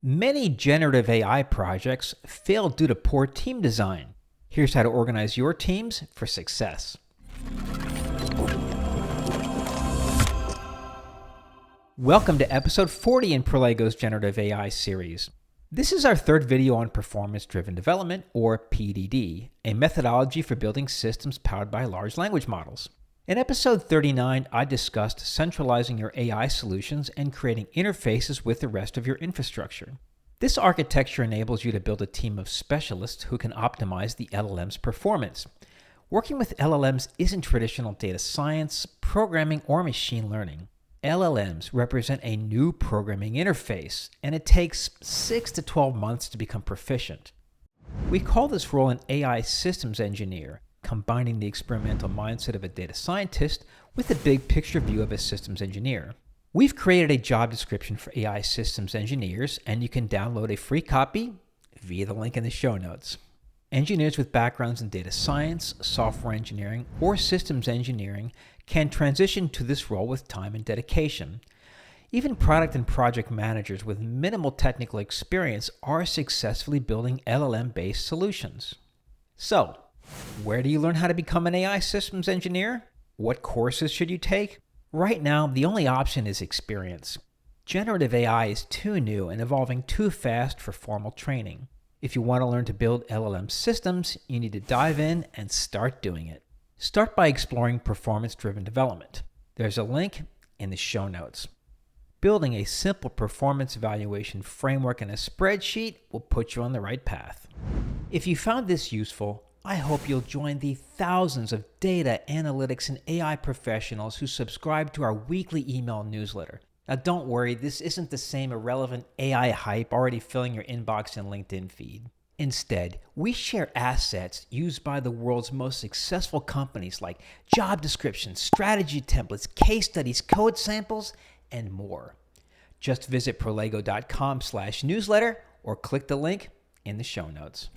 Many generative AI projects fail due to poor team design. Here's how to organize your teams for success. Welcome to episode 40 in Prolego's Generative AI series. This is our third video on performance-driven development, or PDD, a methodology for building systems powered by large language models. In episode 39, I discussed centralizing your AI solutions and creating interfaces with the rest of your infrastructure. This architecture enables you to build a team of specialists who can optimize the LLM's performance. Working with LLMs isn't traditional data science, programming, or machine learning. LLMs represent a new programming interface, and it takes 6 to 12 months to become proficient. We call this role an AI systems engineer, combining the experimental mindset of a data scientist with the big picture view of a systems engineer. We've created a job description for AI systems engineers, and you can download a free copy via the link in the show notes. Engineers with backgrounds in data science, software engineering, or systems engineering can transition to this role with time and dedication. Even product and project managers with minimal technical experience are successfully building LLM-based solutions. So, where do you learn how to become an AI systems engineer? What courses should you take? Right now, the only option is experience. Generative AI is too new and evolving too fast for formal training. If you want to learn to build LLM systems, you need to dive in and start doing it. Start by exploring performance-driven development. There's a link in the show notes. Building a simple performance evaluation framework in a spreadsheet will put you on the right path. If you found this useful, I hope you'll join the thousands of data, analytics, and AI professionals who subscribe to our weekly email newsletter. Now don't worry, this isn't the same irrelevant AI hype already filling your inbox and LinkedIn feed. Instead, we share assets used by the world's most successful companies like job descriptions, strategy templates, case studies, code samples, and more. Just visit prolego.com/newsletter or click the link in the show notes.